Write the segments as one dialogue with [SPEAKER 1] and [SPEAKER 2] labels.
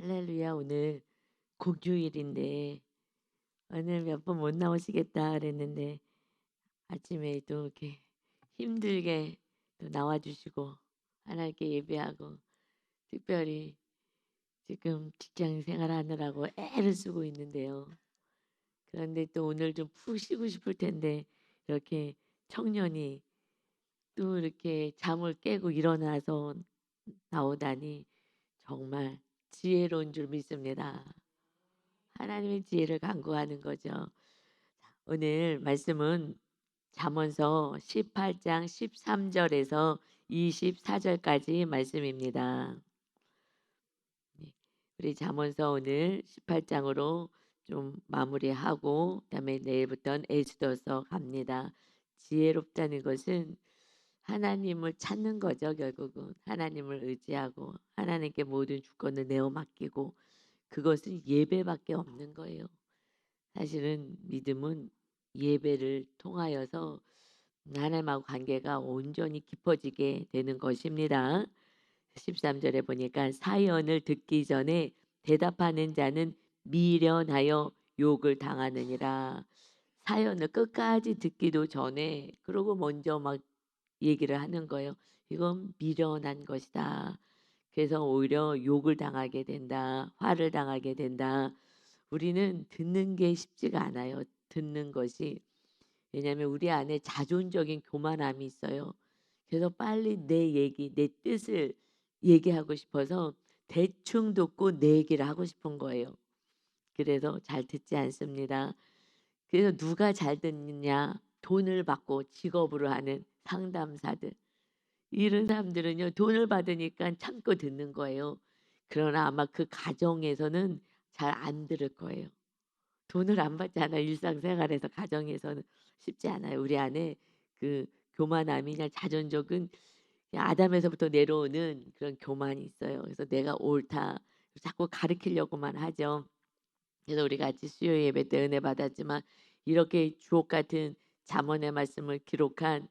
[SPEAKER 1] 할렐루야. 오늘 공휴일인데 오늘 몇 분 못 나오시겠다 그랬는데 아침에 또 이렇게 힘들게 또 나와주시고 하나님께 예배하고 특별히 지금 직장 생활하느라고 애를 쓰고 있는데요. 그런데 또 오늘 좀 푹 쉬고 싶을 텐데 이렇게 청년이 또 이렇게 잠을 깨고 일어나서 나오다니 정말 지혜로운 줄 믿습니다. 하나님의 지혜를 간구하는 거죠. 오늘 말씀은 잠언서 18장 13절에서 24절까지 말씀입니다. 네, 우리 잠언서 오늘 18장으로 좀 마무리하고 그다음에 내일부터는 에스더서 갑니다. 지혜롭다는 것은 하나님을 찾는 거죠. 결국은 하나님을 의지하고 하나님께 모든 주권을 내어 맡기고 그것은 예배밖에 없는 거예요. 사실은 믿음은 예배를 통하여서 하나님하고 관계가 온전히 깊어지게 되는 것입니다. 13절에 보니까 사연을 듣기 전에 대답하는 자는 미련하여 욕을 당하느니라. 사연을 끝까지 듣기도 전에 그러고 먼저 막 얘기를 하는 거예요. 이건 미련한 것이다. 그래서 오히려 욕을 당하게 된다. 화를 당하게 된다. 우리는 듣는 게 쉽지가 않아요. 듣는 것이. 왜냐하면 우리 안에 자존적인 교만함이 있어요. 그래서 빨리 내 얘기, 내 뜻을 얘기하고 싶어서 대충 듣고 내 얘기를 하고 싶은 거예요. 그래서 잘 듣지 않습니다. 그래서 누가 잘 듣느냐? 돈을 받고 직업으로 하는 상담사들. 이런 사람들은요, 돈을 받으니까 참고 듣는 거예요. 그러나 아마 그 가정에서는 잘 안 들을 거예요. 돈을 안 받잖아요. 일상생활에서 가정에서는 쉽지 않아요. 우리 안에 그 교만함이나 자존적은 그냥 아담에서부터 내려오는 그런 교만이 있어요. 그래서 내가 옳다. 자꾸 가르치려고만 하죠. 그래서 우리 같이 수요 예배 때 은혜 받았지만 이렇게 주옥 같은 잠언의 말씀을 기록한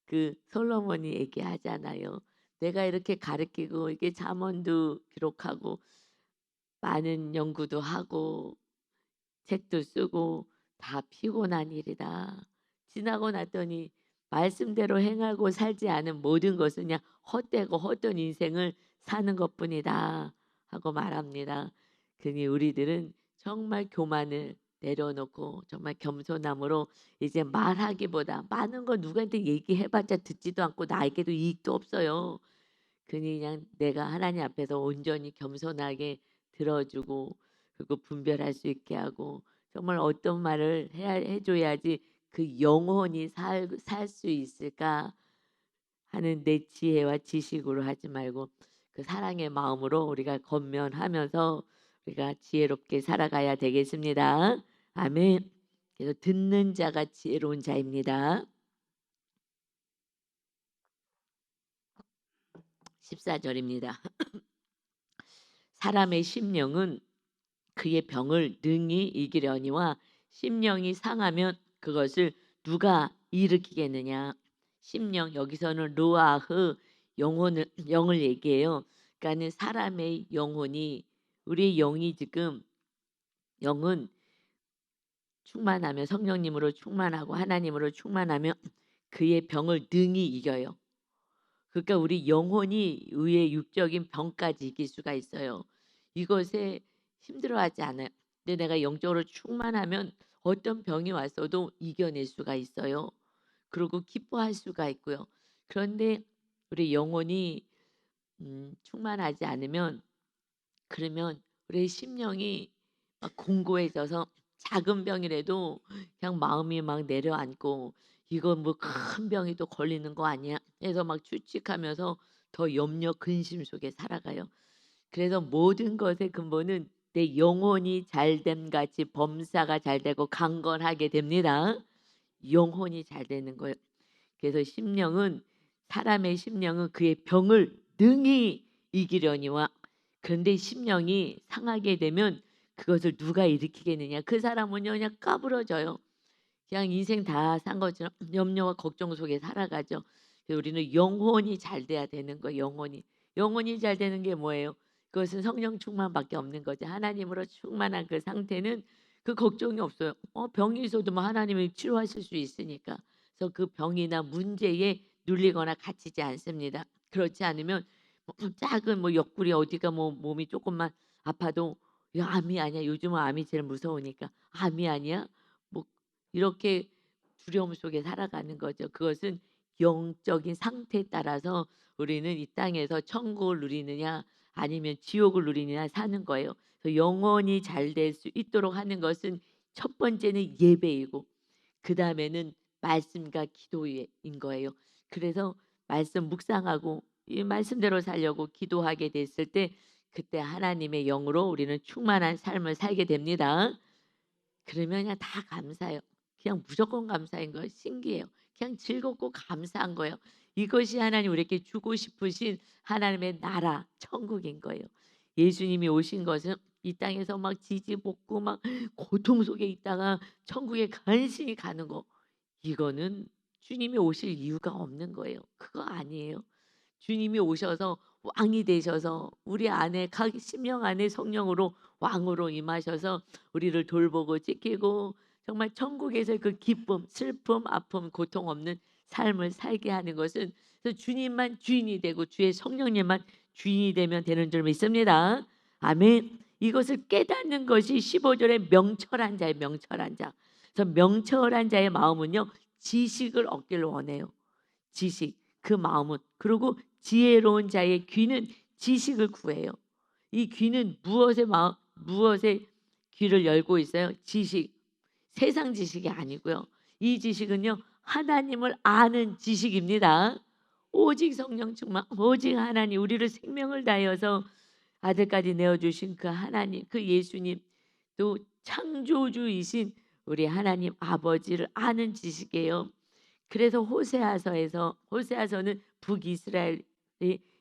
[SPEAKER 1] 그 솔로몬이 얘기하잖아요. 내가 이렇게 가르치고 이게 잠언도 기록하고 많은 연구도 하고 책도 쓰고 다 피곤한 일이다. 지나고 났더니 말씀대로 행하고 살지 않은 모든 것은 그냥 헛되고 헛된 인생을 사는 것뿐이다 하고 말합니다. 그니 우리들은 정말 교만을 내려놓고 정말 겸손함으로 이제 말하기보다 많은 거 누구한테 얘기해봤자 듣지도 않고 나에게도 이익도 없어요. 그니 그냥 내가 하나님 앞에서 온전히 겸손하게 들어주고 그리고 분별할 수 있게 하고 정말 어떤 말을 해줘야지 그 영혼이 살 수 있을까 하는 내 지혜와 지식으로 하지 말고 그 사랑의 마음으로 우리가 권면하면서 우리가 지혜롭게 살아가야 되겠습니다. 아멘. 그래서 듣는 자가 지혜로운 자입니다. 14절입니다. 사람의 심령은 그의 병을 능히 이기려니와 심령이 상하면 그것을 누가 일으키겠느냐. 심령 여기서는 루아흐 영을 얘기해요. 그러니까는 사람의 영혼이 우리의 영이 지금 영은 충만하면 성령님으로 충만하고 하나님으로 충만하면 그의 병을 능히 이겨요. 그러니까 우리 영혼이 의의 육적인 병까지 이길 수가 있어요. 이것에 힘들어하지 않아요. 근데 내가 영적으로 충만하면 어떤 병이 왔어도 이겨낼 수가 있어요. 그리고 기뻐할 수가 있고요. 그런데 우리 영혼이 충만하지 않으면 그러면 우리 심령이 막 공고해져서 작은 병이라도 그냥 마음이 막 내려앉고 이거 뭐 큰 병이 또 걸리는 거 아니야? 해서 막 추측하면서 더 염려 근심 속에 살아가요. 그래서 모든 것의 근본은 내 영혼이 잘됨 같이 범사가 잘 되고 강건하게 됩니다. 영혼이 잘 되는 거예요. 그래서 심령은 사람의 심령은 그의 병을 능히 이기려니와 그런데 심령이 상하게 되면 그것을 누가 일으키겠느냐. 그 사람은요 그냥 까부러져요. 그냥 인생 다 산 것처럼 염려와 걱정 속에 살아가죠. 그래서 우리는 영혼이 잘 돼야 되는 거예요. 영혼이 잘 되는 게 뭐예요? 그것은 성령 충만밖에 없는 거죠. 하나님으로 충만한 그 상태는 그 걱정이 없어요. 병이 있어도 뭐 하나님이 치료하실 수 있으니까. 그래서 그 병이나 문제에 눌리거나 갇히지 않습니다. 그렇지 않으면 뭐 작은 뭐 옆구리 어디가 뭐 몸이 조금만 아파도 "이거 암이 아니야." 요즘은 암이 제일 무서우니까 "암이 아니야?" 뭐 이렇게 두려움 속에 살아가는 거죠. 그것은 영적인 상태에 따라서 우리는 이 땅에서 천국을 누리느냐 아니면 지옥을 누리느냐 사는 거예요. 그래서 영원히 잘 될 수 있도록 하는 것은 첫 번째는 예배이고 그다음에는 말씀과 기도인 거예요. 그래서 말씀 묵상하고 이 말씀대로 살려고 기도하게 됐을 때 그때 하나님의 영으로 우리는 충만한 삶을 살게 됩니다. 그러면 그냥 다 감사해요. 그냥 무조건 감사인 거예요. 신기해요. 그냥 즐겁고 감사한 거예요. 이것이 하나님 우리에게 주고 싶으신 하나님의 나라 천국인 거예요. 예수님이 오신 것은 이 땅에서 막 지지볶고 막 고통 속에 있다가 천국에 간신히 가는 거 이거는 주님이 오실 이유가 없는 거예요. 그거 아니에요. 주님이 오셔서 왕이 되셔서 우리 안에 각 심령 안에 성령으로 왕으로 임하셔서 우리를 돌보고 지키고 정말 천국에서의 그 기쁨, 슬픔, 아픔, 고통 없는 삶을 살게 하는 것은 그래서 주님만 주인이 되고 주의 성령님만 주인이 되면 되는 줄 믿습니다. 아멘. 이것을 깨닫는 것이 15절의 명철한 자의 명철한 자. 그래서 명철한 자의 마음은요. 지식을 얻기를 원해요. 지식. 그 마음은 그리고 지혜로운 자의 귀는 지식을 구해요. 이 귀는 무엇에 귀를 열고 있어요? 지식. 세상 지식이 아니고요. 이 지식은요. 하나님을 아는 지식입니다. 오직 성령 충만, 오직 하나님 우리를 생명을 다하여서 아들까지 내어 주신 그 하나님, 그 예수님 또 창조주이신 우리 하나님 아버지를 아는 지식이에요. 그래서 호세아서는 북이스라엘이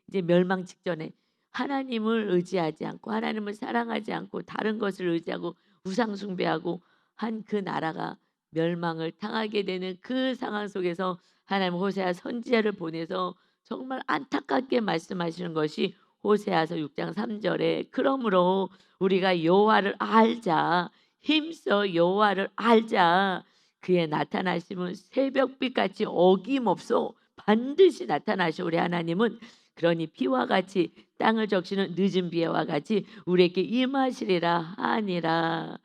[SPEAKER 1] 이제 멸망 직전에 하나님을 의지하지 않고 하나님을 사랑하지 않고 다른 것을 의지하고 우상 숭배하고 한 그 나라가 멸망을 당하게 되는 그 상황 속에서 하나님 호세아 선지자를 보내서 정말 안타깝게 말씀하시는 것이 호세아서 6장 3절에 그러므로 우리가 여호와를 알자 힘써 여호와를 알자 그의 나타나심은 새벽빛같이 어김없어 반드시 나타나셔. 우리 하나님은 그러니 비와 같이 땅을 적시는 늦은 비와 같이 우리에게 임하시리라 하니라.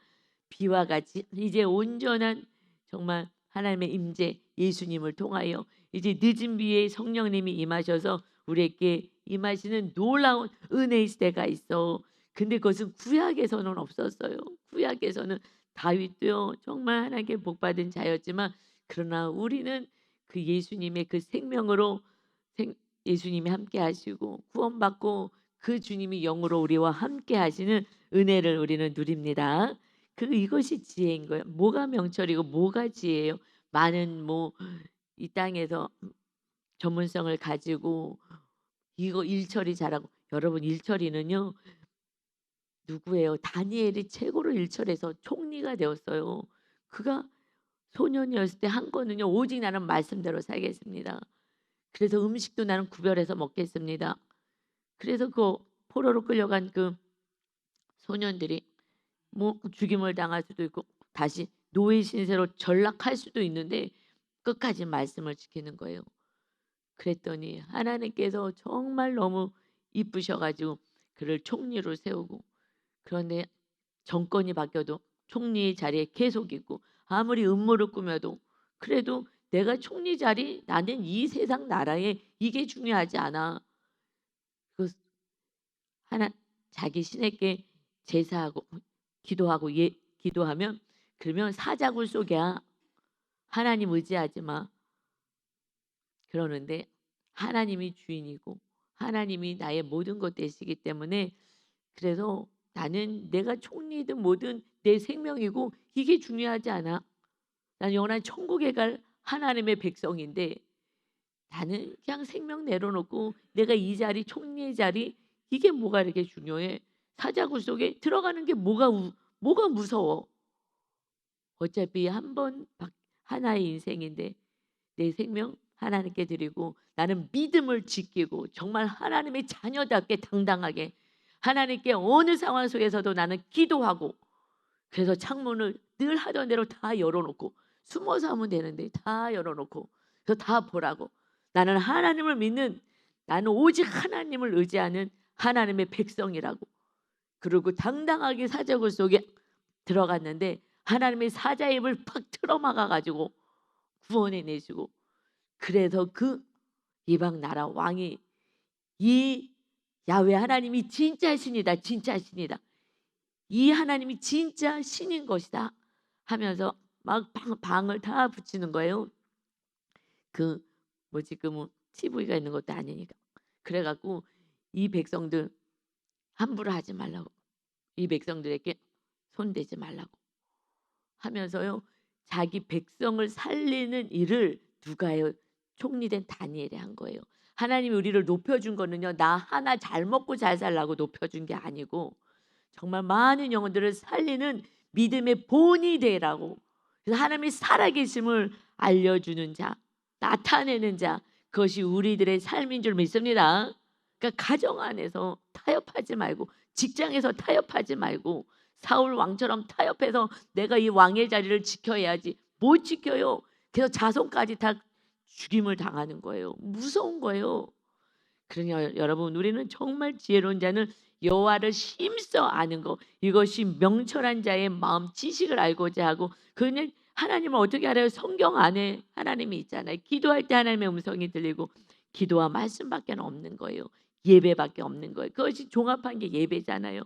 [SPEAKER 1] 비와 같이 이제 온전한 정말 하나님의 임재 예수님을 통하여 이제 늦은 비에 성령님이 임하셔서 우리에게 임하시는 놀라운 은혜의 시대가 있어. 근데 그것은 구약에서는 없었어요. 구약에서는 다윗도요 정말 하나님께 복받은 자였지만 그러나 우리는 그 예수님의 그 생명으로 예수님이 함께 하시고 구원받고 그 주님이 영으로 우리와 함께 하시는 은혜를 우리는 누립니다. 이것이 지혜인 거예요. 뭐가 명철이고 뭐가 지혜예요? 많은 뭐 이 땅에서 전문성을 가지고 이거 일처리 잘하고 여러분 일처리는요. 누구예요? 다니엘이 최고로 일처리해서 총리가 되었어요. 그가 소년이었을 때 한 거는요. 오직 나는 말씀대로 살겠습니다. 그래서 음식도 나는 구별해서 먹겠습니다. 그래서 그 포로로 끌려간 그 소년들이 뭐 죽임을 당할 수도 있고 다시 노예 신세로 전락할 수도 있는데 끝까지 말씀을 지키는 거예요. 그랬더니 하나님께서 정말 너무 이쁘셔 가지고 그를 총리로 세우고 그런데 정권이 바뀌어도 총리 자리에 계속 있고 아무리 음모를 꾸며도 그래도 내가 총리 자리 나는 이 세상 나라에 이게 중요하지 않아. 그 하나 자기 신에게 제사하고 기도하고 기도하면 그러면 사자굴 속이야. 하나님 의지하지 마. 그러는데 하나님이 주인이고 하나님이 나의 모든 것 되시기 때문에 그래서 나는 내가 총리든 뭐든 내 생명이고 이게 중요하지 않아. 나는 영원한 천국에 갈 하나님의 백성인데 나는 그냥 생명 내려놓고 내가 이 자리 총리의 자리 이게 뭐가 이렇게 중요해. 사자굴 속에 들어가는 게 뭐가 무서워. 어차피 한 번 하나의 인생인데 내 생명 하나님께 드리고 나는 믿음을 지키고 정말 하나님의 자녀답게 당당하게 하나님께 어느 상황 속에서도 나는 기도하고, 그래서 창문을 늘 하던 대로 다 열어놓고, 숨어서 하면 되는데 다 열어놓고, 그래서 다 보라고. 나는 하나님을 믿는, 나는 오직 하나님을 의지하는 하나님의 백성이라고. 그리고 당당하게 사자굴 속에 들어갔는데 하나님의 사자의 입을 팍 틀어막아 가지고 구원해 내시고, 그래서 그 이방 나라 왕이 이 야훼 하나님이 진짜 신이다, 진짜 신이다, 이 하나님이 진짜 신인 것이다 하면서 막 방을 다 붙이는 거예요. 그 뭐지, 그 TV가 있는 것도 아니니까. 그래갖고 이 백성들 함부로 하지 말라고, 이 백성들에게 손대지 말라고 하면서요, 자기 백성을 살리는 일을 누가 해요? 총리된 다니엘이 한 거예요. 하나님이 우리를 높여준 거는요, 나 하나 잘 먹고 잘 살라고 높여준 게 아니고 정말 많은 영혼들을 살리는 믿음의 본이 되라고. 그래서 하나님의 살아계심을 알려주는 자, 나타내는 자, 그것이 우리들의 삶인 줄 믿습니다. 그러니까 가정 안에서 타협하지 말고, 직장에서 타협하지 말고, 사울 왕처럼 타협해서 내가 이 왕의 자리를 지켜야지, 못 지켜요. 그래서 자손까지 다 죽임을 당하는 거예요. 무서운 거예요. 그러니 여러분, 우리는 정말 지혜로운 자는 여호와를 힘써 아는 것, 이것이 명철한 자의 마음, 지식을 알고자 하고. 그는 하나님을 어떻게 알아요? 성경 안에 하나님이 있잖아요. 기도할 때 하나님의 음성이 들리고, 기도와 말씀밖에 없는 거예요. 예배밖에 없는 거예요. 그것이 종합한 게 예배잖아요.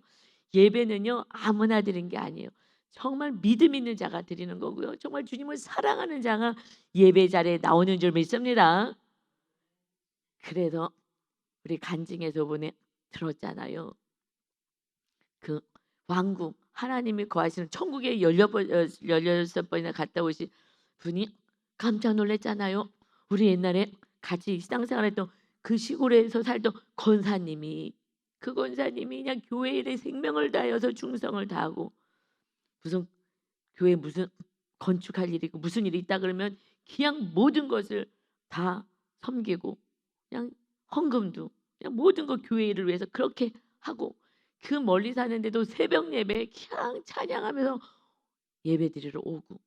[SPEAKER 1] 예배는요, 아무나 드리는 게 아니에요. 정말 믿음 있는 자가 드리는 거고요, 정말 주님을 사랑하는 자가 예배 자리에 나오는 줄 믿습니다. 그래서 우리 간증에서 보내 들었잖아요. 그 왕국, 하나님이 거하시는 천국에 16번이나 갔다 오신 분이 깜짝 놀랐잖아요. 우리 옛날에 같이 신앙생활했던 그 시골에서 살던 권사님이, 그 권사님이 그냥 교회 일에 생명을 다하여서 충성을 다하고, 무슨 교회 무슨 건축할 일이 있고 무슨 일이 있다 그러면 그냥 모든 것을 다 섬기고, 그냥 헌금도, 그냥 모든 거 교회 일을 위해서 그렇게 하고, 그 멀리 사는데도 새벽 예배에 그냥 찬양하면서 예배 드리러 오고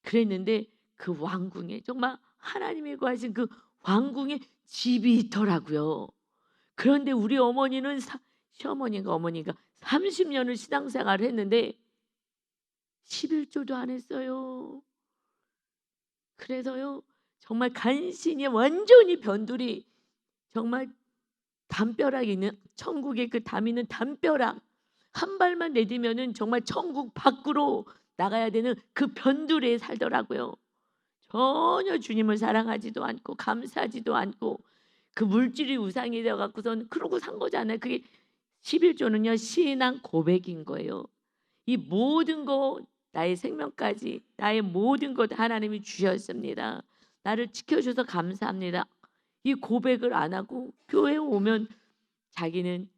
[SPEAKER 1] 그랬는데, 그 왕궁에 정말 하나님이 거하신 그 왕궁에 집이 있더라고요. 그런데 우리 어머니는 시어머니가 어머니가 30년을 신앙생활을 했는데 11조도 안 했어요. 그래서요, 정말 간신히 완전히 변두리, 정말 담벼락 있는 천국의 그 담 있는 담벼락 한 발만 내디면은 정말 천국 밖으로 나가야 되는 그 변두리에 살더라고요. 전혀 주님을 사랑하지도 않고 감사하지도 않고, 그 물질이 우상이 되어 갖고선 그러고 산 거잖아요. 그게 11조는요 신앙 고백인 거예요. 이 모든 것, 나의 생명까지, 나의 모든 것 하나님이 주셨습니다. 나를 지켜줘서 감사합니다. 이 고백을 안 하고 교회에 오면 자기는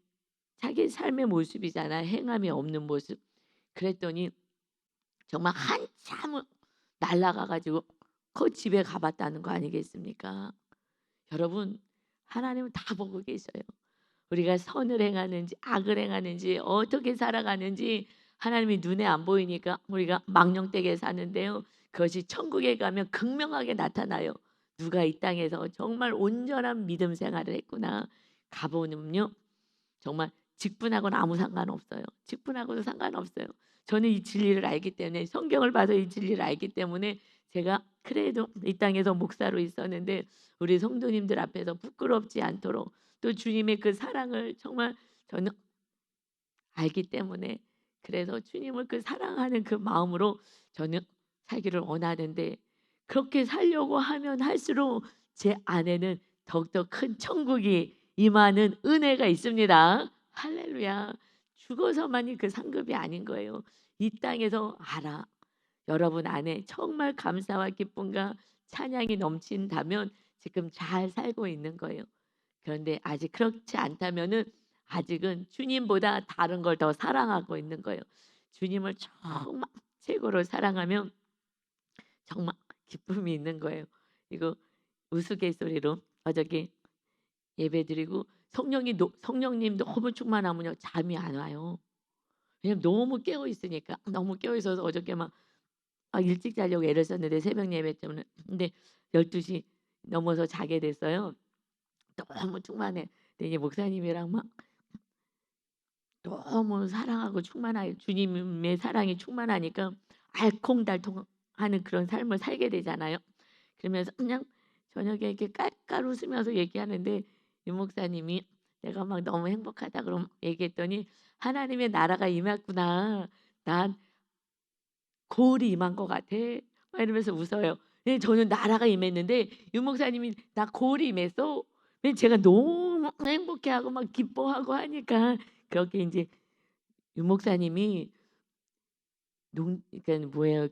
[SPEAKER 1] 자기 삶의 모습이잖아, 행함이 없는 모습. 그랬더니 정말 한참 날라가 가지고 그 집에 가봤다는 거 아니겠습니까? 여러분, 하나님은 다 보고 계셔요. 우리가 선을 행하는지 악을 행하는지 어떻게 살아가는지 하나님이 눈에 안 보이니까 우리가 망령되게 사는데요, 그것이 천국에 가면 극명하게 나타나요. 누가 이 땅에서 정말 온전한 믿음 생활을 했구나. 가보면요, 정말 직분하고는 아무 상관없어요. 직분하고도 상관없어요. 저는 이 진리를 알기 때문에, 성경을 봐서 이 진리를 알기 때문에 제가 그래도 이 땅에서 목사로 있었는데 우리 성도님들 앞에서 부끄럽지 않도록, 또 주님의 그 사랑을 정말 저는 알기 때문에, 그래서 주님을 그 사랑하는 그 마음으로 저는 살기를 원하는데, 그렇게 살려고 하면 할수록 제 안에는 더욱더 큰 천국이 임하는 은혜가 있습니다. 할렐루야. 죽어서만이 그 상급이 아닌 거예요. 이 땅에서 알아, 여러분 안에 정말 감사와 기쁨과 찬양이 넘친다면 지금 잘 살고 있는 거예요. 그런데 아직 그렇지 않다면은 아직은 주님보다 다른 걸 더 사랑하고 있는 거예요. 주님을 정말 최고로 사랑하면 정말 기쁨이 있는 거예요. 이거 우스갯소리로 어저께 예배드리고 성령님 너무 충만하면요 잠이 안 와요. 왜냐면 너무 깨어 있으니까. 너무 깨어 있어서 어저께 막 일찍 자려고 애를 썼는데 새벽 예배 때문에. 근데 12시 넘어서 자게 됐어요. 너무 충만해. 근데 이제 목사님이랑 막 너무 사랑하고 충만하게 주님의 사랑이 충만하니까 알콩달콩하는 그런 삶을 살게 되잖아요. 그러면서 그냥 저녁에 이렇게 깔깔 웃으면서 얘기하는데 유 목사님이 "내가 막 너무 행복하다." 그럼 얘기했더니 "하나님의 나라가 임했구나. 난 거울이 임한 것 같아." 막 이러면서 웃어요. 네 저는 나라가 임했는데 유 목사님이 "나 거울이 임했어." 네 제가 너무 행복해하고 막 기뻐하고 하니까 그렇게 인제 유 목사님이 그러니까 뭐예요?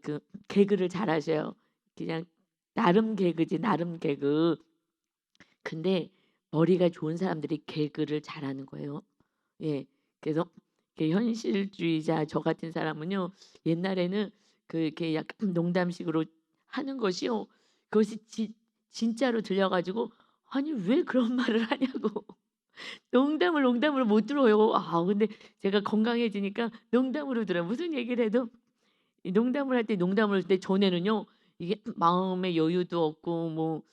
[SPEAKER 1] 개그를 잘하셔요. 그냥 나름 개그지 나름 개그. 근데 머리가 좋은 사람들이 개그를 잘하는 거예요. 예. 그래서 현실주의자 저 같은 사람은요. 옛날에는 이렇게 약간 농담식으로 하는 것이요. 그것이 진짜로 들려 가지고 '아니 왜 그런 말을 하냐고.' 농담을 못 들어요. 근데 제가 건강해지니까 농담으로 들어요. 무슨 얘기를 해도 이 농담을 할 때 농담을 할 때 전에는요. 이게 마음의 여유도 없고 뭐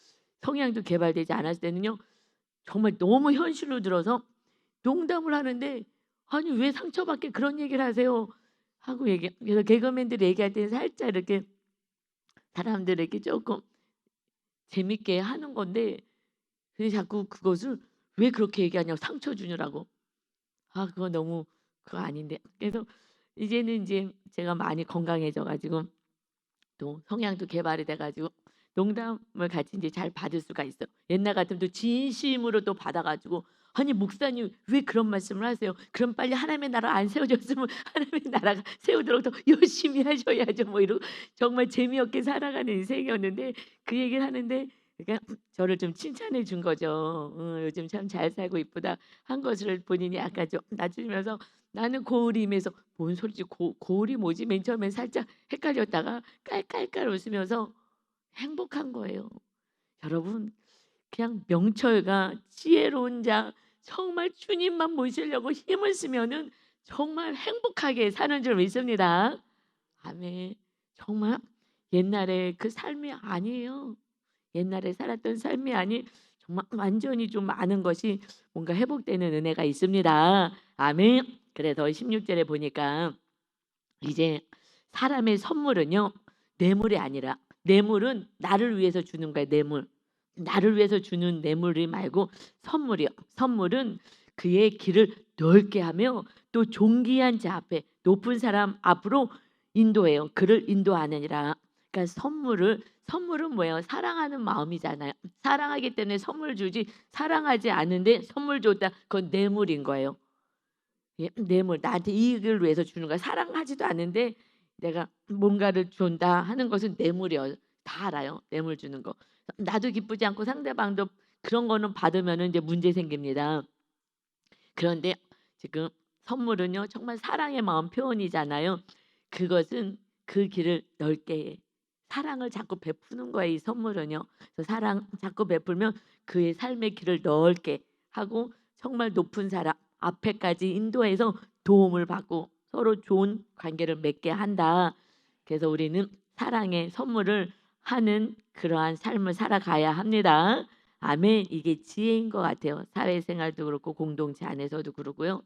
[SPEAKER 1] 성향도 개발되지 않았을 때는요. 정말 너무 현실로 들어서 농담을 하는데 "아니 왜 상처받게 그런 얘기를 하세요?" 하고 그래서 개그맨들이 얘기할 때는 살짝 이렇게 사람들에게 조금 재밌게 하는 건데 근데 자꾸 그것을 왜 그렇게 얘기하냐고 상처 주느라고. 그거 너무 그거 아닌데. 그래서 이제는 인제 제가 많이 건강해져 가지고 또 성향도 개발이 돼 가지고 농담을 같이 인제 잘 받을 수가 있어요. 옛날 같으면 또 진심으로 또 받아 가지고 "아니 목사님 왜 그런 말씀을 하세요? 그럼 빨리 하나님의 나라 안 세워졌으면 하나님의 나라가 세우도록 더 열심히 하셔야죠." 뭐 이러고 정말 재미없게 살아가는 인생이었는데 그 얘기를 하는데 그러니까 저를 좀 칭찬해 준 거죠. "요즘 참 잘 살고 이쁘다." 한 것을 본인이 약간 좀 낮추면서 나는 고울이 임해서 뭔 소리지 고울이 뭐지? 맨 처음엔 살짝 헷갈렸다가 깔깔깔 웃으면서 행복한 거예요. 여러분 그냥 명철과 지혜로운 자 정말 주님만 모시려고 힘을 쓰면은 정말 행복하게 사는 줄 믿습니다. 아멘. 정말 옛날에 그 삶이 아니에요. 옛날에 살았던 삶이 아닌 정말 완전히 좀 많은 것이 뭔가 회복되는 은혜가 있습니다. 아멘. 그래서 16 절에 보니까 이제 사람의 선물은요. 뇌물이 아니라 뇌물은 나를 위해서 주는 거예요, 뇌물. 나를 위해서 주는 뇌물이 말고 선물이요. 선물은 그의 길을 넓게 하며 또 존귀한 자 앞에 높은 사람 앞으로 인도해요. 그를 인도하느니라. 그러니까 선물은 뭐예요? 사랑하는 마음이잖아요. 사랑하기 때문에 선물 주지 사랑하지 않는데 선물 줬다. 그건 뇌물인 거예요. 예 뇌물 나한테 이익을 위해서 주는 거야. 사랑하지도 않는데 내가 뭔가를 준다 하는 것은 뇌물이에요. 다 알아요, 뇌물 주는 거. 나도 기쁘지 않고 상대방도 그런 거는 받으면은 이제 문제 생깁니다. 그런데 지금 선물은요 정말 사랑의 마음 표현이잖아요. 그것은 그 길을 넓게 해. 사랑을 자꾸 베푸는 거예요 이 선물은요. 그래서 사랑 자꾸 베풀면 그의 삶의 길을 넓게 하고 정말 높은 사람 앞에까지 인도해서 도움을 받고 서로 좋은 관계를 맺게 한다. 그래서 우리는 사랑의 선물을 하는 그러한 삶을 살아가야 합니다. 아멘. 이게 지혜인 것 같아요. 사회생활도 그렇고 공동체 안에서도 그러고요.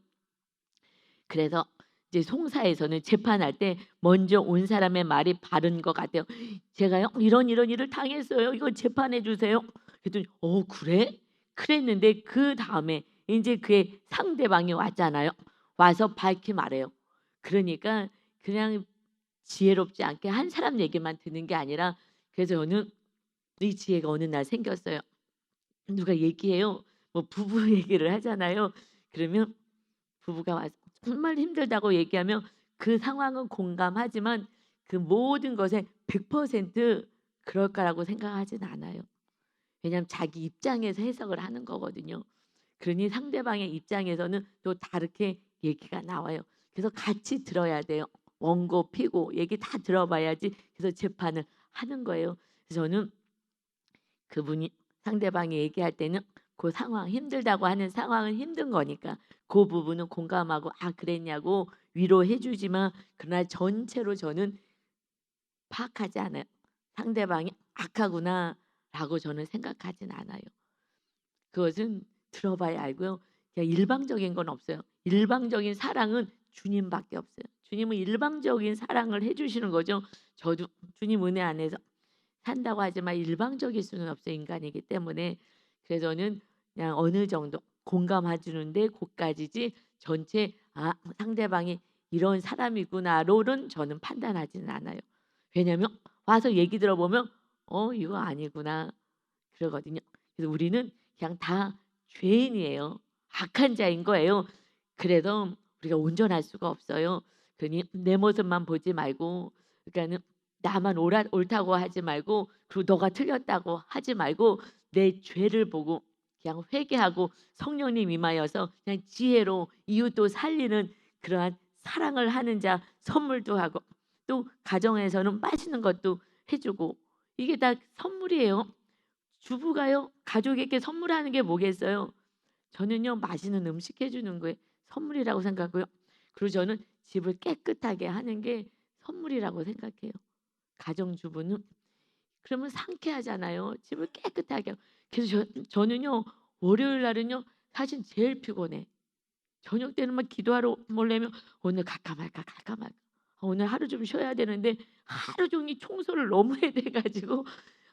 [SPEAKER 1] 그래서 이제 송사에서는 재판할 때 먼저 온 사람의 말이 바른 것 같아요. "제가요 이런 일을 당했어요. 이거 재판해 주세요." 그랬더니 "어 그래?" 그랬는데 그다음에 인제 그의 상대방이 왔잖아요. 와서 밝히 말해요. 그러니까 그냥 지혜롭지 않게 한 사람 얘기만 듣는 게 아니라 그래서 저는 이 지혜가 어느 날 생겼어요. 누가 얘기해요. 뭐 부부 얘기를 하잖아요. 그러면 부부가 와서 정말 힘들다고 얘기하면 그 상황은 공감하지만 그 모든 것에 100% 그럴 거라고 생각하진 않아요. 왜냐하면 자기 입장에서 해석을 하는 거거든요. 그러니 상대방의 입장에서는 또 다르게 얘기가 나와요. 그래서 같이 들어야 돼요. 원고, 피고 얘기 다 들어봐야지 그래서 재판을 하는 거예요. 그래서 저는 그분이 상대방이 얘기할 때는 그 상황 힘들다고 하는 상황은 힘든 거니까 그 부분은 공감하고 "아 그랬냐."고 위로해 주지만 그러나 전체로 저는 파악하지 않아요. '상대방이 악하구나.'라고 저는 생각하진 않아요. 그것은 들어봐야 알고요. 그냥 일방적인 건 없어요. 일방적인 사랑은 주님밖에 없어요. 주님은 일방적인 사랑을 해 주시는 거죠. 저도 주님 은혜 안에서 산다고 하지만 일방적일 수는 없어요, 인간이기 때문에. 그래서 저는 그냥 어느 정도 공감해 주는데 고까지지 전체 '아 상대방이 이런 사람이구나.'로는 저는 판단하지는 않아요. 왜냐하면 와서 얘기 들어보면 '어 이거 아니구나.' 그러거든요. 그래서 우리는 그냥 다 죄인이에요. 악한 자인 거예요. 그래서 우리가 온전할 수가 없어요. 그러니 내 모습만 보지 말고 그러니까는 나만 옳다고 하지 말고 그리고 너가 틀렸다고 하지 말고 내 죄를 보고 그냥 회개하고 성령님 임하여서 그냥 지혜로 이웃도 살리는 그러한 사랑을 하는 자 선물도 하고 또 가정에서는 맛있는 것도 해 주고 이게 다 선물이에요. 주부가요 가족에게 선물하는 게 뭐겠어요. 저는요 맛있는 음식 해 주는 게 선물이라고 생각하고요. 그리고 저는 집을 깨끗하게 하는 게 선물이라고 생각해요. 가정주부는 그러면 상쾌하잖아요. 집을 깨끗하게 그래서 저는요 월요일 날은요 사실 제일 피곤해. 저녁 때는 막 기도하러 몰려면 오늘 갈까 말까 갈까 말까. 오늘 하루 좀 쉬어야 되는데 하루 종일 청소를 너무 해야 돼 가지고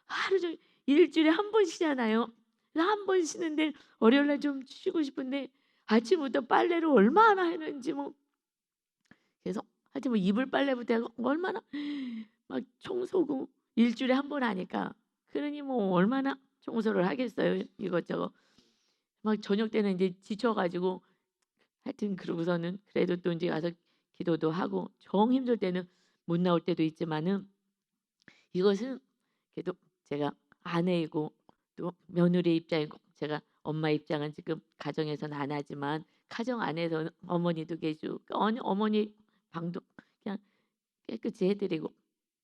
[SPEAKER 1] 하루 종일 일주일에 한 번 쉬잖아요. 한 번 쉬는데 월요일 날 좀 쉬고 싶은데 아침부터 빨래를 얼마나 했는지 뭐 그래서 하여튼 뭐 이불 빨래부터 해서 얼마나 막 청소고 일주일에 한 번 하니까 그러니 뭐 얼마나 청소를 하겠어요 이것저것. 막 저녁 때는 이제 지쳐 가지고 하여튼 그러고서는 그래도 또 인제 가서 기도도 하고 정 힘들 때는 못 나올 때도 있지만은 이것은 그래도 제가 아내이고 또 며느리 입장이고 제가 엄마 입장은 지금 가정에서는 안 하지만 가정 안에서는 어머니도 계시고 어머니 방도 그냥 깨끗이 해 드리고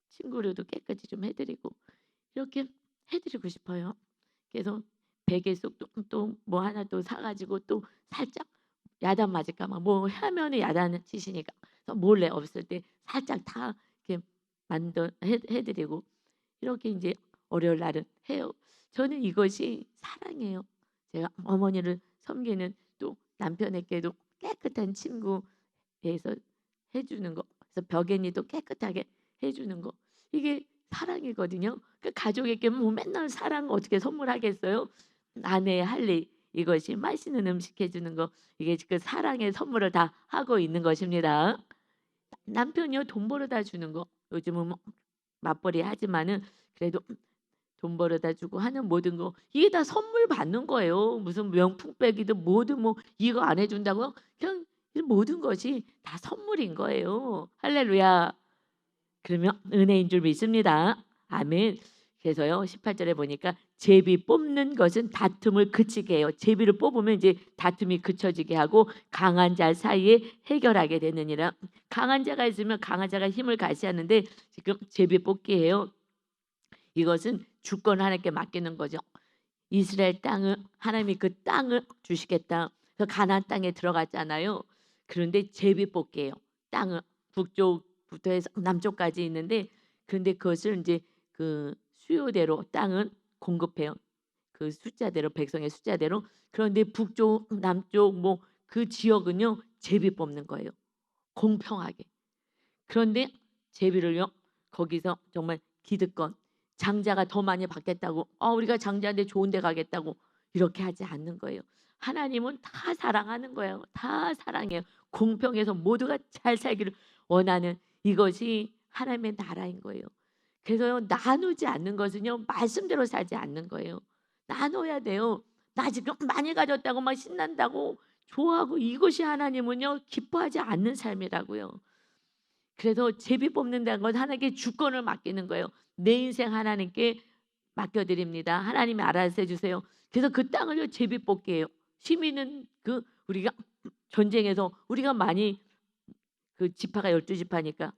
[SPEAKER 1] 친구들도 깨끗이 좀 해 드리고 이렇게 해 드리고 싶어요. 그래서 베개 속도 또 뭐 하나 또 사 가지고 또 살짝 야단 맞을까 봐 뭐 하면은 야단을 치시니까 그래서 몰래 없을 때 살짝 다 이렇게 만들 해 드리고 이렇게 인제 월요일 날은 해요. 저는 이것이 사랑이에요. 제가 어머니를 섬기는 또 남편에게도 깨끗한 침구에서 해 주는 거. 그래서 벽에니도 깨끗하게 해 주는 거. 이게 사랑이거든요. 그 가족에게 뭐 맨날 사랑 어떻게 선물하겠어요? 아내의 할 일 이것이 맛있는 음식 해 주는 거 이게 그 사랑의 선물을 다 하고 있는 것입니다. 남편이요 돈 벌어다 주는 거. 요즘은 뭐 맞벌이 하지만은 그래도 돈 벌어다 주고 하는 모든 거 이게 다 선물 받는 거예요. 무슨 명품백이든 뭐든 뭐 이거 안 해 준다고요? 그냥 이 모든 것이 다 선물인 거예요. 할렐루야. 그러면 은혜인 줄 믿습니다. 아멘. 그래서요 18 절에 보니까 제비 뽑는 것은 다툼을 그치게 해요. 제비를 뽑으면 이제 다툼이 그쳐지게 하고 강한 자 사이에 해결하게 되느니라. 강한 자가 있으면 강한 자가 힘을 가시하는데 지금 제비 뽑기예요. 이것은 주권 하나님께 맡기는 거죠. 이스라엘 땅을 하나님이 그 땅을 주시겠다. 그래서 가나안 땅에 들어갔잖아요. 그런데 제비 뽑기예요. 땅을 북쪽부터 해서 남쪽까지 있는데 그런데 그것을 이제 그 수요대로 땅은 공급해요. 그 숫자대로 백성의 숫자대로. 그런데 북쪽, 남쪽 뭐 그 지역은요 제비 뽑는 거예요. 공평하게. 그런데 제비를요 거기서 정말 기득권 장자가 더 많이 받겠다고 우리가 장자인데 좋은 데 가겠다고 이렇게 하지 않는 거예요. 하나님은 다 사랑하는 거예요. 다 사랑해요. 공평해서 모두가 잘 살기를 원하는 이것이 하나님의 나라인 거예요. 그래서요 나누지 않는 것은요 말씀대로 살지 않는 거예요. 나눠야 돼요. 나 지금 많이 가졌다고 막 신난다고 좋아하고 이것이 하나님은요 기뻐하지 않는 삶이라고요. 그래서 제비 뽑는다는 건 하나님께 주권을 맡기는 거예요. 내 인생 하나님께 맡겨드립니다. 하나님이 알아서 해주세요. 그래서 그 땅을요 제비 뽑기예요. 시민은 그 우리가 전쟁에서 우리가 많이 그 지파가 12지파니까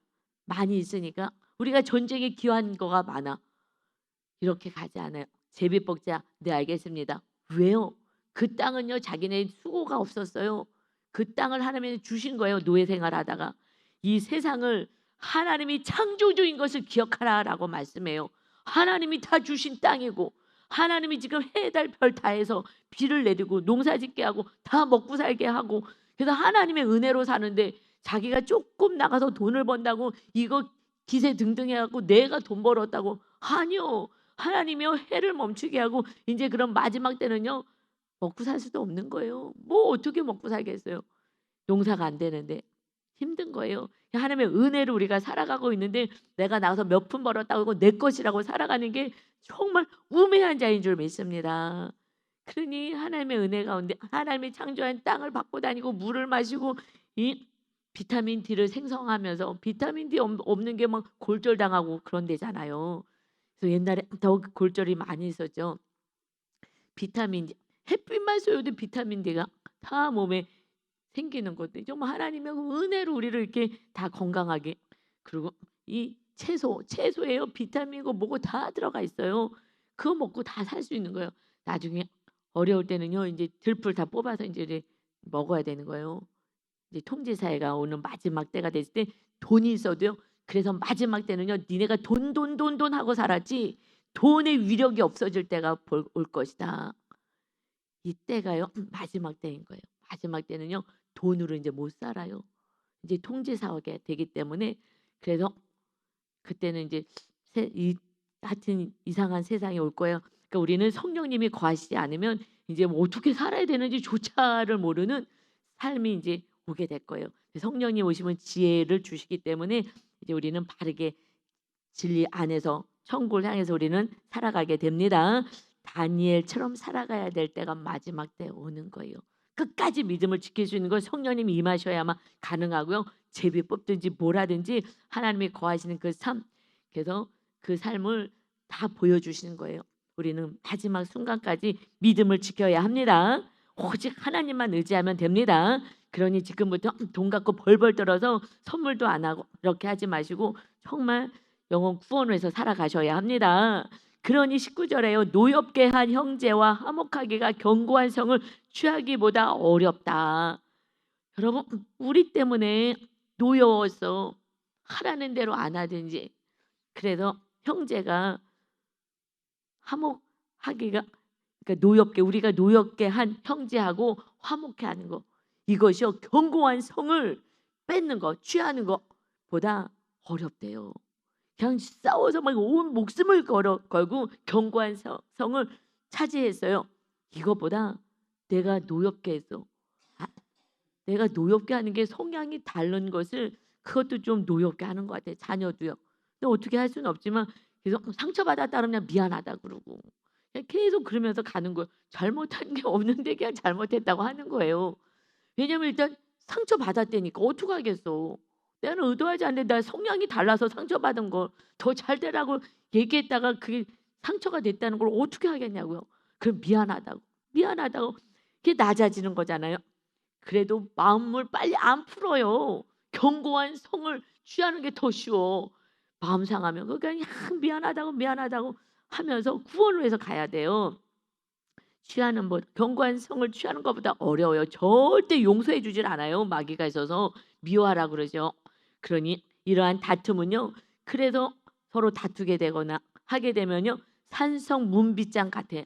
[SPEAKER 1] 많이 있으니까 우리가 전쟁에 기여한 거가 많아. 이렇게 가지 않아요. 제비 뽑자. 네 알겠습니다. 왜요? 그 땅은요 자기네 수고가 없었어요. 그 땅을 하나님이 주신 거예요. 노예 생활하다가. 이 세상을 하나님이 창조주인 것을 기억하라라고 말씀해요. 하나님이 다 주신 땅이고 하나님이 지금 해, 달, 별 다 해서 비를 내리고 농사짓게 하고 다 먹고 살게 하고, 그래서 하나님의 은혜로 사는데 자기가 조금 나가서 돈을 번다고 이거 기세 등등 해갖고 내가 돈 벌었다고. 아니요, 하나님이요 해를 멈추게 하고 이제 그런 마지막 때는요 먹고 살 수도 없는 거예요. 뭐 어떻게 먹고 살겠어요. 농사가 안 되는데 힘든 거예요. 하나님의 은혜로 우리가 살아가고 있는데 내가 나가서 몇 푼 벌었다고 내 것이라고 살아가는 게 정말 우매한 자인 줄 믿습니다. 그러니 하나님의 은혜 가운데 하나님이 창조한 땅을 밟고 다니고 물을 마시고 이 비타민 D를 생성하면서, 비타민 D 없는 게 막 골절당하고 그런 데잖아요. 그래서 옛날에 더 골절이 많이 있었죠. 비타민 D, 햇빛만 쏘여도 비타민 D가 다 몸에 생기는 것들, 정말 하나님의 은혜로 우리를 이렇게 다 건강하게. 그리고 이 채소예요. 비타민이고 뭐고 다 들어가 있어요. 그거 먹고 다 살 수 있는 거예요. 나중에 어려울 때는요 이제 들풀 다 뽑아서 이제 먹어야 되는 거예요. 이제 통제사회가 오는 마지막 때가 됐을 때 돈이 있어도요. 그래서 마지막 때는요 니네가 돈 하고 살았지 돈의 위력이 없어질 때가 올 것이다. 이때가요 마지막 때인 거예요. 마지막 때는요 돈으로 이제 못 살아요. 이제 통제사회가 되기 때문에. 그래서 그때는 이제 하여튼 이상한 세상이 올 거예요. 그러니까 우리는 성령님이 거하시지 않으면 이제 뭐 어떻게 살아야 되는지 조차를 모르는 삶이 이제 오게 될 거예요. 성령님 오시면 지혜를 주시기 때문에 이제 우리는 바르게 진리 안에서 천국을 향해서 우리는 살아가게 됩니다. 다니엘처럼 살아가야 될 때가 마지막 때 오는 거예요. 끝까지 믿음을 지킬 수 있는 건 성령님이 임하셔야만 가능하고요. 제비 뽑든지 뭐라든지 하나님이 거하시는 그 삶, 그래서 그 삶을 다 보여주시는 거예요. 우리는 마지막 순간까지 믿음을 지켜야 합니다. 오직 하나님만 의지하면 됩니다. 그러니 지금부터 돈 갖고 벌벌 떨어서 선물도 안 하고 이렇게 하지 마시고 정말 영혼 구원을 해서 살아가셔야 합니다. 그러니 19절에요. 노엽게 한 형제와 화목하기가 견고한 성을 취하기보다 어렵다. 여러분 우리 때문에 노여워서 하라는 대로 안 하든지, 그래서 형제가 화목하기가, 그러니까 노엽게, 우리가 노엽게 한 형제하고 화목해 하는 거, 이것이요 견고한 성을 뺏는 거, 취하는 것보다 어렵대요. 그냥 싸워서 막 온 목숨을 걸고 견고한 성을 차지했어요. 이것보다 내가 노엽게 해서 내가 노엽게 하는 게 성향이 다른 것을, 그것도 좀 노엽게 하는 것 같아요. 자녀도요. 근데 어떻게 할 수는 없지만 계속 상처받았다 그러면 미안하다 그러고 그냥 계속 그러면서 가는 거예요. 잘못한 게 없는데 그냥 잘못했다고 하는 거예요. 왜냐면 일단 상처받았다니까 어떡하겠어. 내가 의도하지 않는데 나 성향이 달라서 상처받은 걸 더 잘 되라고 얘기했다가 그게 상처가 됐다는 걸 어떻게 하겠냐고요. 그럼 미안하다고 그게 낮아지는 거잖아요. 그래도 마음을 빨리 안 풀어요. 견고한 성을 취하는 게 더 쉬워. 마음 상하면 그러니까 미안하다고 하면서 구원을 해서 가야 돼요. 취하는 것, 견고한 성을 취하는 것보다 어려워요. 절대 용서해 주질 않아요. 마귀가 있어서 미워하라 그러죠. 그러니 이러한 다툼은요. 그래서 서로 다투게 되거나 하게 되면요. 산성 문빗장 같아.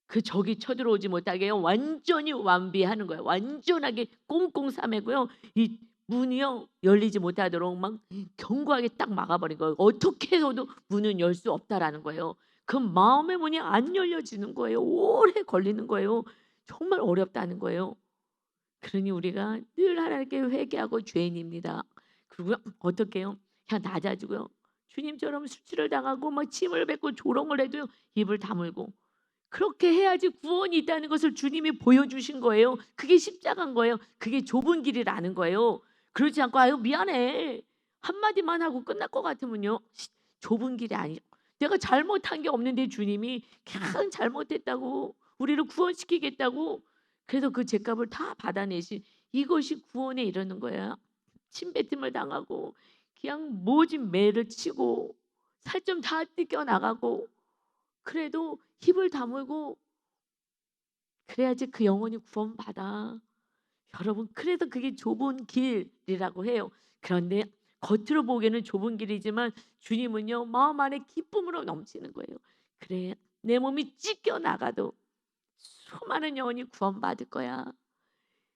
[SPEAKER 1] 그 적이 쳐들어오지 못하게요. 완전히 완비하는 거예요. 완전하게 꽁꽁 싸매고요. 이 문이요 열리지 못하도록 막 견고하게 딱 막아버린 거예요. 어떻게 해서도 문은 열 수 없다라는 거예요. 그 마음의 문이 안 열려지는 거예요. 오래 걸리는 거예요. 정말 어렵다는 거예요. 그러니 우리가 늘 하나님께 회개하고 죄인입니다. 그리고 어떻게 해요? 그냥 낮아지고요. 주님처럼 수치를 당하고 막 침을 뱉고 조롱을 해도요. 입을 다물고 그렇게 해야지 구원이 있다는 것을 주님이 보여주신 거예요. 그게 십자가인 거예요. 그게 좁은 길이라는 거예요. 그러지 않고 아유 미안해 한마디만 하고 끝날 것 같으면요. 좁은 길이 아니죠. 내가 잘못한 게 없는데 주님이 그냥 잘못했다고 우리를 구원시키겠다고 그래서 그 죄값을 다 받아내신, 이것이 구원에 이르는 거야. 침뱉음을 당하고 그냥 모진 매를 치고 살점 다 뜯겨 나가고 그래도 입을 다물고 그래야지 그 영혼이 구원받아. 여러분, 그래서 그게 좁은 길이라고 해요. 그런데 겉으로 보기에는 좁은 길이지만 주님은요, 마음 안에 기쁨으로 넘치는 거예요. 그래, 내 몸이 찢겨 나가도 수많은 영혼이 구원받을 거야.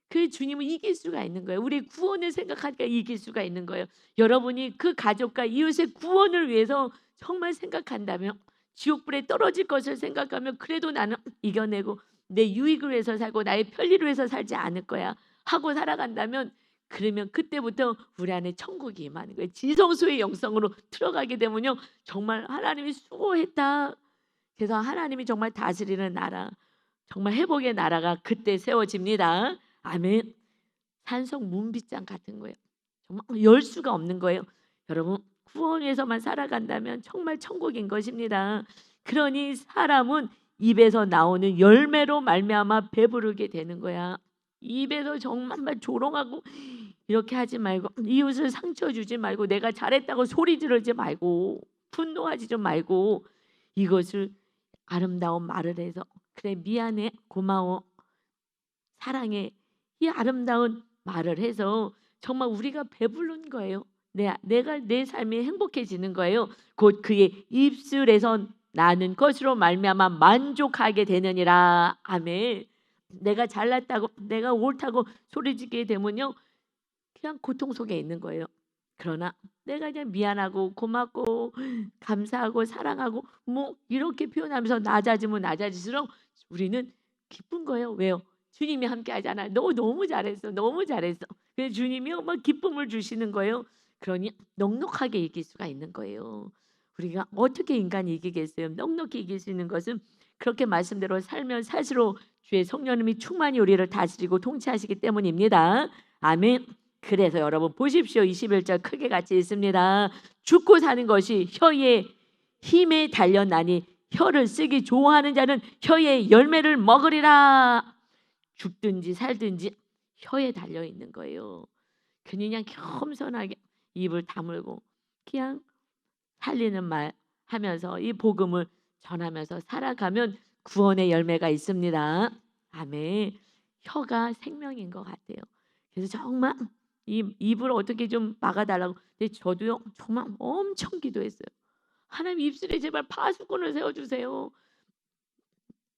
[SPEAKER 1] 그 주님은 이길 수가 있는 거예요. 우리의 구원을 생각하니까 이길 수가 있는 거예요. 여러분이 그 가족과 이웃의 구원을 위해서 정말 생각한다면, 지옥불에 떨어질 것을 생각하면 그래도 나는 이겨내고 내 유익을 위해서 살고 나의 편리를 위해서 살지 않을 거야 하고 살아간다면, 그러면 그때부터 우리 안에 천국이 임하는 거예요. 지성소의 영성으로 들어가게 되면요, 정말 하나님이 수고했다. 그래서 하나님이 정말 다스리는 나라, 정말 회복의 나라가 그때 세워집니다. 아멘. 산속 문빗장 같은 거예요. 정말 열 수가 없는 거예요. 여러분, 구원에서만 살아간다면 정말 천국인 것입니다. 그러니 사람은 입에서 나오는 열매로 말미암아 배부르게 되는 거야. 입에서 정말 조롱하고 이렇게 하지 말고, 이웃을 상처 주지 말고, 내가 잘했다고 소리 지르지 말고, 분노하지 좀 말고, 이것을 아름다운 말을 해서, 그래 미안해, 고마워, 사랑해, 이 아름다운 말을 해서 정말 우리가 배부른 거예요. 내가 내 삶이 행복해지는 거예요. 곧 그의 입술에서 나는 것으로 말미암아 만족하게 되느니라. 아멘. 내가 잘났다고, 내가 옳다고 소리지게 되면요, 그냥 고통 속에 있는 거예요. 그러나 내가 그냥 미안하고 고맙고 감사하고 사랑하고 뭐 이렇게 표현하면서 낮아지면 낮아질수록 우리는 기쁜 거예요. 왜요? 주님이 함께 하잖아. 너 너무 잘했어. 너무 잘했어. 그래서 주님이 막 기쁨을 주시는 거예요. 그러니 넉넉하게 이길 수가 있는 거예요. 우리가 어떻게 인간이 이기겠어요? 넉넉히 이길 수 있는 것은 그렇게 말씀대로 살면 살수록 주의 성령님이 충만히 우리를 다스리고 통치하시기 때문입니다. 아멘. 그래서 여러분 보십시오. 21절 크게 같이 읽습니다. 죽고 사는 것이 혀의 힘에 달렸나니 혀를 쓰기 좋아하는 자는 혀의 열매를 먹으리라. 죽든지 살든지 혀에 달려 있는 거예요. 그냥 겸손하게 입을 다물고 그냥 살리는 말 하면서 이 복음을 전하면서 살아가면 구원의 열매가 있습니다. 아멘. 혀가 생명인 것 같아요. 그래서 정말 이 입을 어떻게 좀 막아달라고. 근데 저도요 정말 엄청 기도했어요. 하나님, 입술에 제발 파수꾼을 세워주세요.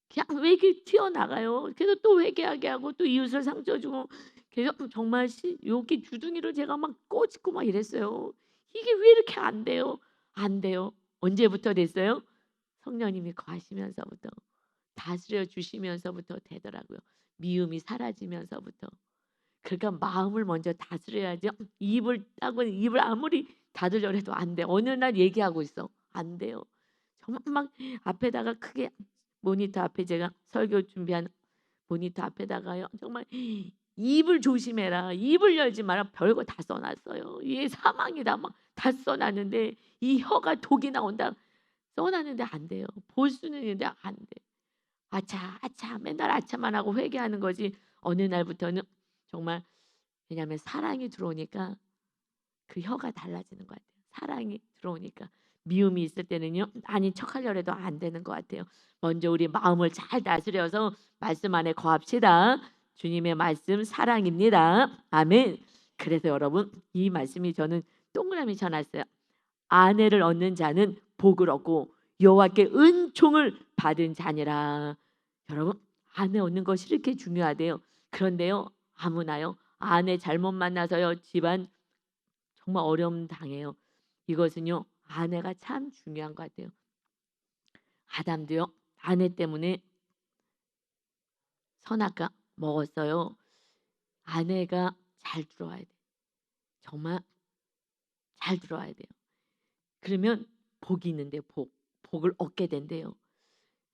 [SPEAKER 1] 그냥 왜 이렇게 튀어나가요? 그래서 또 회개하게 하고 또 이웃을 상처 주고, 그래서 정말 여기 주둥이를 제가 막 꼬집고 막 이랬어요. 이게 왜 이렇게 안 돼요? 안 돼요. 언제부터 됐어요? 성령님이 거하시면서부터, 다스려 주시면서부터 되더라고요. 미움이 사라지면서부터. 그러니까 마음을 먼저 다스려야죠. 입을 따고 입을 아무리 닫으려 해도 안 돼. 어느 날 얘기하고 있어. 안 돼요. 정말 막 앞에다가 크게 모니터 앞에 제가 설교 준비한 모니터 앞에다가요. 정말 입을 조심해라. 입을 열지 마라. 별거 다 써놨어요. 이게 사망이다 막 다 써놨는데 이 혀가 독이 나온다 써놨는데 안 돼요. 볼 수는 있는데 안 돼. 아차 아차 맨날 아차만 하고 회개하는 거지. 어느 날부터는 정말, 왜냐하면 사랑이 들어오니까 그 혀가 달라지는 것 같아요. 사랑이 들어오니까. 미움이 있을 때는요 아닌 척하려 해도 안 되는 것 같아요. 먼저 우리 마음을 잘 다스려서 말씀 안에 거합시다. 주님의 말씀 사랑입니다. 아멘. 그래서 여러분 이 말씀이 저는 동그라미 쳐놨어요. 아내를 얻는 자는 복을 얻고 여호와께 은총을 받은 자니라. 여러분, 아내 얻는 것이 이렇게 중요하대요. 그런데요 아무나요 아내 잘못 만나서요 집안 정말 어려움 당해요. 이것은요 아내가 참 중요한 것 같아요. 아담도요 아내 때문에 선악과 먹었어요. 아내가 잘 들어와야 돼. 정말 잘 들어와야 돼요. 그러면 복이 있는데 복을 얻게 된대요.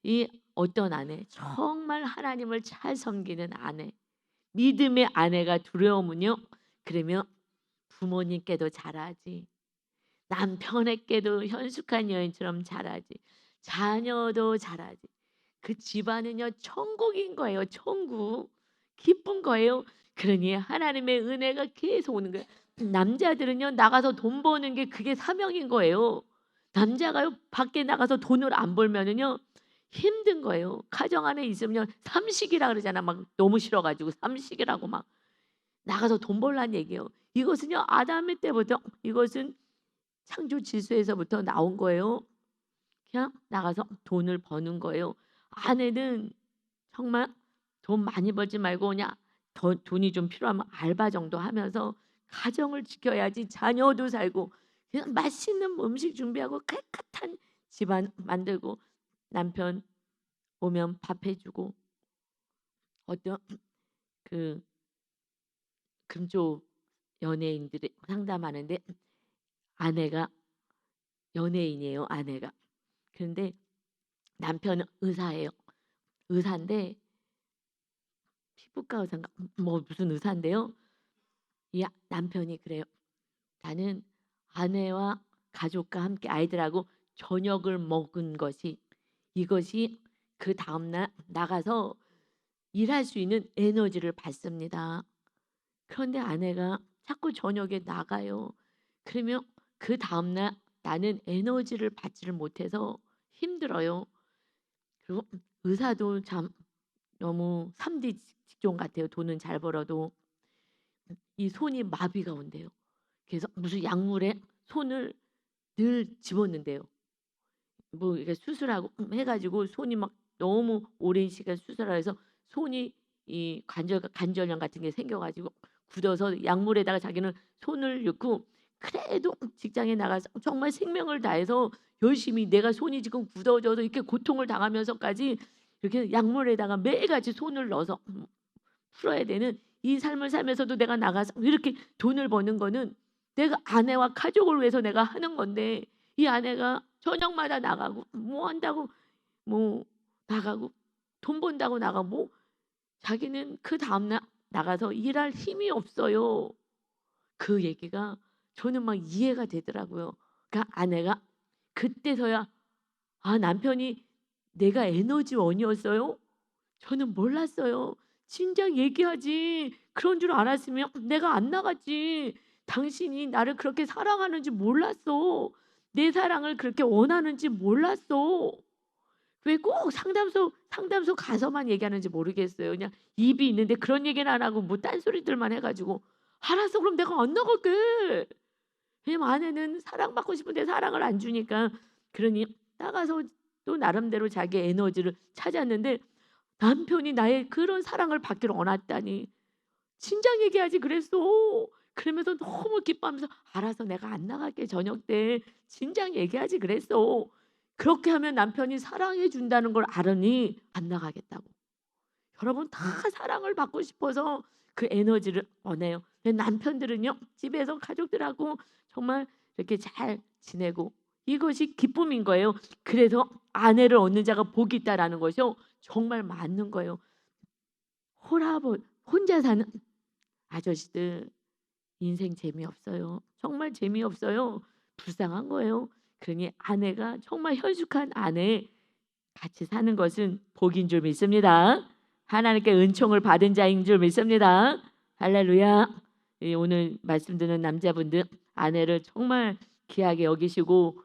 [SPEAKER 1] 이 어떤 아내, 정말 하나님을 잘 섬기는 아내, 믿음의 아내가 들어오면요 그러면 부모님께도 잘하지, 남편에게도 현숙한 여인처럼 잘하지, 자녀도 잘하지. 그 집안은요 천국인 거예요. 천국. 기쁜 거예요. 그러니 하나님의 은혜가 계속 오는 거예요. 남자들은요 나가서 돈 버는 게 그게 사명인 거예요. 남자가요 밖에 나가서 돈을 안 벌면은요 힘든 거예요. 가정 안에 있으면 삼식이라 그러잖아. 막 너무 싫어 가지고 삼식이라고 막 나가서 돈 벌라는 얘기예요. 이것은요 아담의 때부터 이것은 창조 질서에서부터 나온 거예요. 그냥 나가서 돈을 버는 거예요. 아내는 정말 돈 많이 벌지 말고 그냥 더 돈이 좀 필요하면 알바 정도 하면서 가정을 지켜야지 자녀도 살고 그냥 맛있는 음식 준비하고 깨끗한 집안 만들고 남편 오면 밥 해주고 어떤 그 금쪽 연예인들이 상담하는데 아내가 연예인이에요. 아내가. 그런데 남편은 의사예요. 의사인데 피부과 의사인가 뭐 무슨 의사인데요. 이 남편이 그래요. 나는 아내와 가족과 함께 아이들하고 저녁을 먹은 것이 이것이 그 다음날 나가서 일할 수 있는 에너지를 받습니다. 그런데 아내가 자꾸 저녁에 나가요. 그러면 그 다음날 나는 에너지를 받지를 못해서 힘들어요. 그리고 의사도 참 너무 3D 직종 같아요. 돈은 잘 벌어도 이 손이 마비가 온대요. 그래서 무슨 약물에 손을 늘 집었는데요. 뭐 이게 수술하고 해가지고 손이 막 너무 오랜 시간 수술을 해서 손이 이 관절염 같은 게 생겨가지고 굳어서 약물에다가 자기는 손을 넣고 그래도 직장에 나가서 정말 생명을 다해서 열심히 내가 손이 지금 굳어져서 이렇게 고통을 당하면서까지 이렇게 약물에다가 매일같이 손을 넣어서 풀어야 되는 이 삶을 살면서도 내가 나가서 이렇게 돈을 버는 거는 내가 아내와 가족을 위해서 내가 하는 건데 이 아내가 저녁마다 나가고 뭐 한다고 뭐 나가고 돈 번다고 나가고 뭐 자기는 그 다음날 나가서 일할 힘이 없어요. 그 얘기가 저는 막 이해가 되더라고요. 그러니까 아내가 그때서야 아 남편이 내가 에너지원이었어요? 저는 몰랐어요. 진작 얘기하지. 그런 줄 알았으면 내가 안 나갔지. 당신이 나를 그렇게 사랑하는지 몰랐어. 내 사랑을 그렇게 원하는지 몰랐어. 왜 꼭 상담소 가서만 얘기하는지 모르겠어요. 그냥 입이 있는데 그런 얘기는 안 하고 뭐 딴소리들만 해가지고 알았어 그럼 내가 안 나갈게. 왜냐면 아내는 사랑받고 싶은데 사랑을 안 주니까 그러니 나가서 또 나름대로 자기 에너지를 찾았는데 남편이 나의 그런 사랑을 받기를 원했다니 진작 얘기하지 그랬어. 그러면서 너무 기뻐하면서 알아서 내가 안 나갈게 저녁 때 진작 얘기하지 그랬어. 그렇게 하면 남편이 사랑해 준다는 걸 알으니 안 나가겠다고. 여러분 다 사랑을 받고 싶어서 그 에너지를 원해요. 근데 남편들은요 집에서 가족들하고 정말 이렇게 잘 지내고 이것이 기쁨인 거예요. 그래서 아내를 얻는 자가 복이 있다라는 것이요 정말 맞는 거예요. 혼자 사는 아저씨들 인생 재미없어요. 정말 재미없어요. 불쌍한 거예요. 그러니 아내가 정말 현숙한 아내 같이 사는 것은 복인 줄 믿습니다. 하나님께 은총을 받은 자인 줄 믿습니다. 할렐루야. 오늘 말씀 듣는 남자분들 아내를 정말 귀하게 여기시고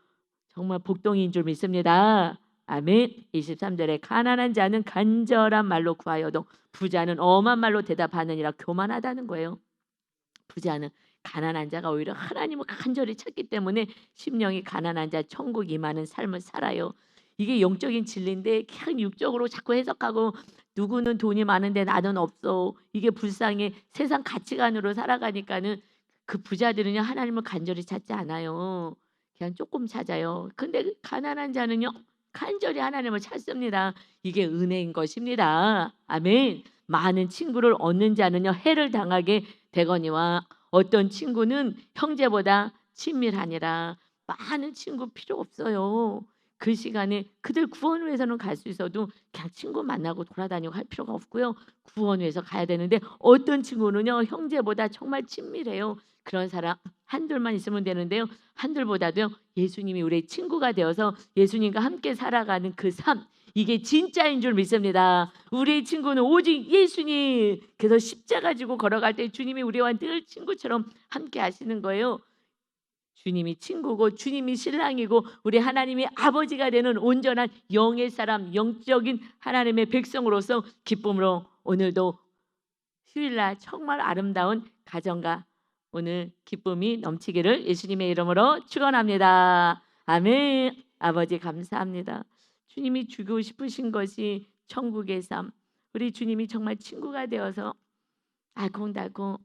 [SPEAKER 1] 정말 복동인 줄 믿습니다. 아멘. 23절에 가난한 자는 간절한 말로 구하여도 부자는 엄한 말로 대답하느니라. 교만하다는 거예요. 부자는 가난한 자가 오히려 하나님을 간절히 찾기 때문에 심령이 가난한 자 천국 임하는 삶을 살아요. 이게 영적인 진리인데 그냥 육적으로 자꾸 해석하고 누구는 돈이 많은데 나는 없어. 이게 불쌍해. 세상 가치관으로 살아가니까는 그 부자들은요 하나님을 간절히 찾지 않아요. 그냥 조금 찾아요. 근데 그 가난한 자는요 간절히 하나님을 찾습니다. 이게 은혜인 것입니다. 아멘. 많은 친구를 얻는 자는요 해를 당하게 되거니와 어떤 친구는 형제보다 친밀하니라. 많은 친구 필요 없어요. 그 시간에 그들 구원 위해서는 갈 수 있어도 그냥 친구 만나고 돌아다니고 할 필요가 없고요. 구원 위해서 가야 되는데 어떤 친구는요 형제보다 정말 친밀해요. 그런 사람 한둘만 있으면 되는데요. 한둘보다도요 예수님이 우리의 친구가 되어서 예수님과 함께 살아가는 그 삶 이게 진짜인 줄 믿습니다. 우리의 친구는 오직 예수님. 그래서 십자가 지고 걸어갈 때 주님이 우리와 늘 친구처럼 함께 하시는 거예요. 주님이 친구고 주님이 신랑이고 우리 하나님이 아버지가 되는 온전한 영의 사람, 영적인 하나님의 백성으로서 기쁨으로 오늘도 휴일날 정말 아름다운 가정과 오늘 기쁨이 넘치기를 예수님의 이름으로 축원합니다. 아멘. 아버지 감사합니다. 주님이 주고 싶으신 것이 천국의 삶. 우리 주님이 정말 친구가 되어서 알콩달콩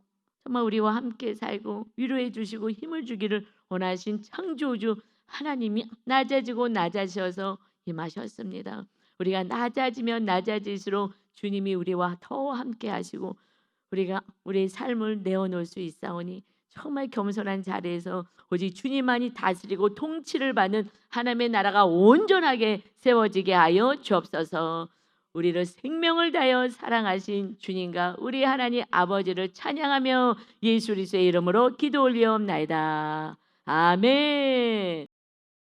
[SPEAKER 1] 정말 우리와 함께 살고 위로해 주시고 힘을 주기를 원하신 창조주 하나님이 낮아지고 낮아지셔서 임하셨습니다. 우리가 낮아지면 낮아질수록 주님이 우리와 더 함께 하시고 우리가 우리의 삶을 내어놓을 수 있사오니 정말 겸손한 자리에서 오직 주님만이 다스리고 통치를 받는 하나님의 나라가 온전하게 세워지게 하여 주옵소서. 우리를 생명을 다하여 사랑하신 주님과 우리 하나님 아버지를 찬양하며 예수 그리스도의 이름으로 기도 올리옵나이다. 아멘.